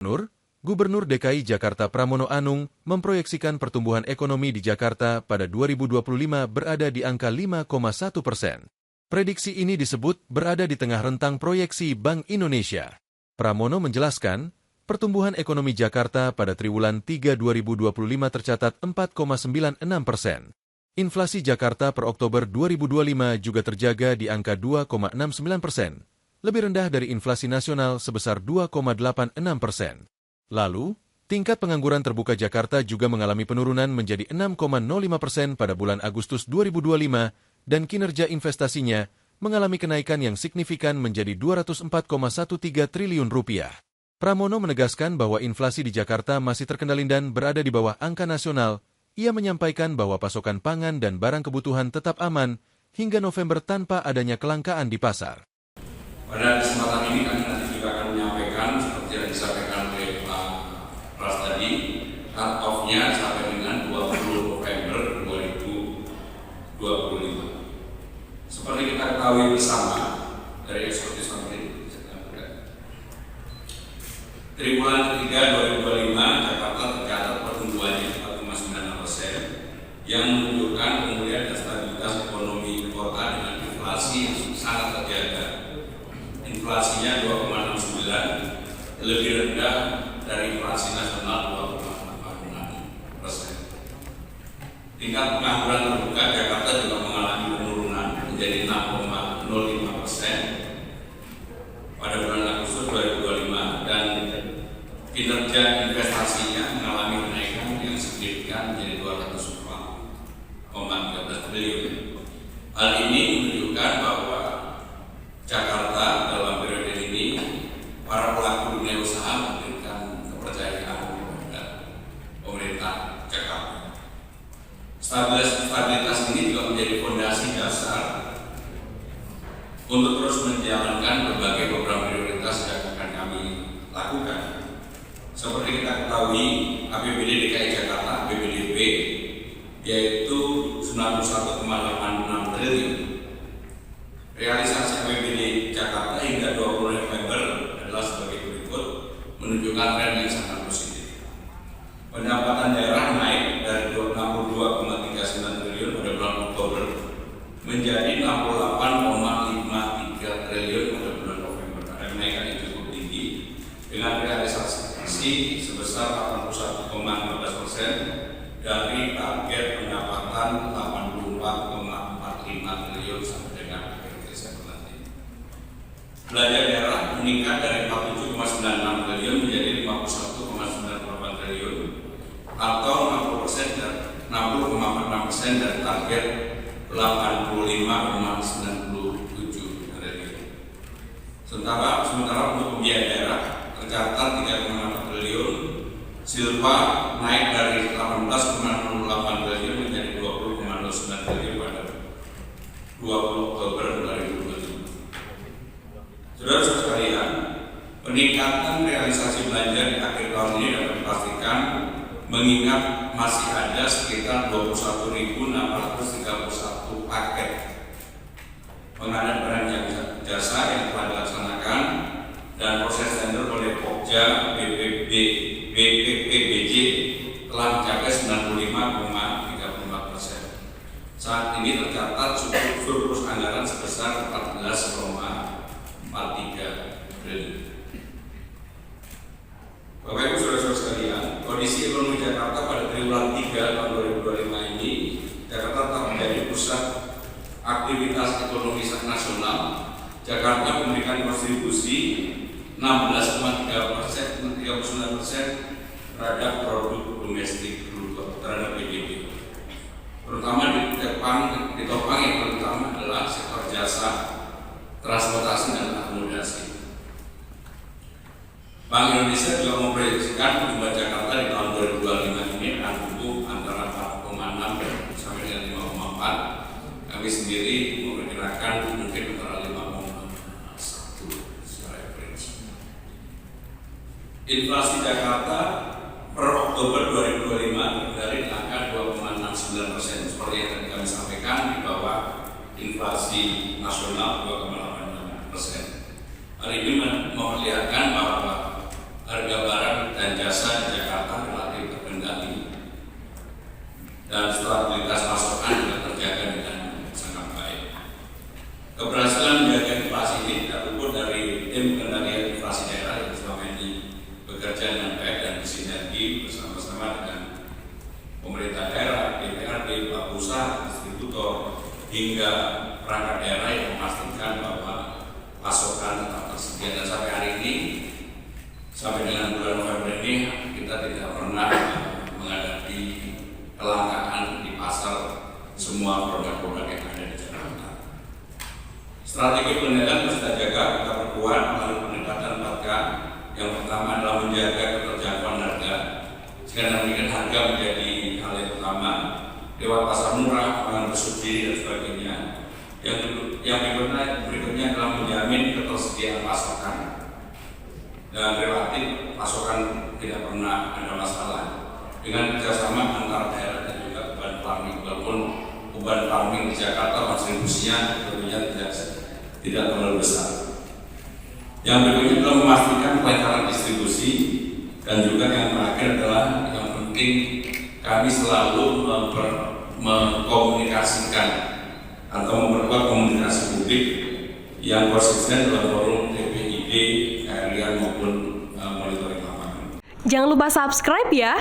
Gubernur DKI Jakarta Pramono Anung memproyeksikan pertumbuhan ekonomi di Jakarta pada 2025 berada di angka 5,1%. Prediksi ini disebut berada di tengah rentang proyeksi Bank Indonesia. Pramono menjelaskan, pertumbuhan ekonomi Jakarta pada triwulan 3 2025 tercatat 4,96%. Inflasi Jakarta per Oktober 2025 juga terjaga di angka 2,69%, lebih rendah dari inflasi nasional sebesar 2,86%. Lalu, tingkat pengangguran terbuka Jakarta juga mengalami penurunan menjadi 6,05% pada bulan Agustus 2025 dan kinerja investasinya mengalami kenaikan yang signifikan menjadi Rp204,13 triliun. Pramono menegaskan bahwa inflasi di Jakarta masih terkendali dan berada di bawah angka nasional. Ia menyampaikan bahwa pasokan pangan dan barang kebutuhan tetap aman hingga November tanpa adanya kelangkaan di pasar. Pada kesempatan ini kami nanti juga akan menyampaikan seperti yang disampaikan oleh Pak Pras tadi, cut-off-nya sampai dengan 20 November 2025. Seperti kita ketahui bersama dari eksekutif sampai triwulan ketiga 2025 Jakarta tercatat pertumbuhannya 4,96% yang menunjukkan pemulihan dan stabilitas ekonomi kota dengan inflasi yang sangat terjaga. Inflasinya 2,69, lebih rendah dari inflasi nasional 2,86%. Tingkat pengangguran terbuka Jakarta juga mengalami penurunan menjadi 6,05% pada bulan Agustus 2025 dan kinerja investasinya mengalami kenaikan yang signifikan menjadi 204,13 triliun. Hal ini menunjukkan bahwa Jakarta dalam periode ini para pelaku dunia usaha memberikan kepercayaan kepada pemerintah Jakarta. Stabilitas ini juga menjadi fondasi dasar untuk terus menjalankan berbagai program prioritas yang akan kami lakukan. Seperti kita ketahui, APBD DKI Jakarta (APBDP) yaitu 91,86 triliun. Realisasi APBD Jakarta hingga 20 November adalah sebagai berikut, menunjukkan tren yang sangat positif. Pendapatan daerah naik dari 62,39 triliun pada bulan Oktober menjadi 68,53 triliun pada bulan November. Ada kenaikan yang cukup tinggi dengan realisasi sebesar 81,15% dari target pendapatan 84,45 triliun sampai dengan akhir Desember nanti. Belanja daerah meningkat dari 47,96 triliun menjadi 51,98 triliun atau 60,46% dari target 85,97 triliun. Sementara untuk pembiayaan daerah tercatat 3,4 triliun, silpa naik dari 18,08 triliun menjadi 20,09 triliun pada 20 Oktober 2020. Saudara-saudara sekalian, peningkatan realisasi belanja di akhir tahun ini dapat dipastikan mengingat masih ada sekitar 21.631 paket pengadaan barang dan jasa yang telah dilaksanakan dan proses tender oleh Pokja BPPBJ telah mencapai 95,34%. Saat ini tercatat surplus anggaran sebesar 14,43 triliun. Bapak Ibu saudara-saudara sekalian, kondisi ekonomi Jakarta pada triwulan 3 tahun 2025 ini, Jakarta tetap menjadi pusat aktivitas ekonomi nasional. Jakarta memberikan kontribusi 16,39% terhadap produk domestik bruto terhadap PDB. Terutama ditopang yang terutama adalah sektor jasa, transportasi dan akomodasi. Bank Indonesia juga memproyeksikan pertumbuhan Jakarta di tahun 2025 ini akan tumbuh antara 4,6 sampai dengan 5,4. Kami sendiri memperkirakan mungkin antara 5,1 secara average. Inflasi Jakarta per Oktober 2025 dari angka 2,69%, seperti yang tadi kami sampaikan, di bawah inflasi nasional 2,86%. Hal ini memperlihatkan bahwa harga barang dan jasa di Jakarta relatif terkendali dan stabilitas pasokan juga terjaga dengan sangat baik. Keberhasilan menjaga inflasi ini tidak luput dari tim pengendalian inflasi daerah yang selama ini bekerja dengan baik dan bersinergi bersama-sama dengan pemerintah daerah, DPRD, pelaku usaha, distributor, hingga perangkat daerah yang memastikan bahwa pasokan tetap tersedia. Dan sampai hari ini, sampai dengan bulan November ini, kita tidak pernah menghadapi kelangkaan di pasar semua produk-produk yang ada di Jakarta. Strategi pengendalian harus kita jaga, kita perkuat melalui pendekatan 4K. Yang pertama adalah menjaga keterjangkauan harga, sehingga memberikan harga menjadi hal yang utama lewat pasar murah, pangan bersubsidi dan sebagainya. Yang berikutnya adalah menjamin ketersediaan pasokan dan relatif pasokan tidak pernah ada masalah dengan kerjasama antar daerah dan juga beban farming. Walaupun beban farming di Jakarta kontribusinya tentunya tidak terlalu besar. Yang berikutnya adalah memastikan kelancaran distribusi, dan juga yang terakhir adalah yang penting kami selalu mengkomunikasikan atau memperkuat komunikasi publik yang konsisten dalam forum TPID, KRIan maupun monitoring lapangan. Jangan lupa subscribe ya.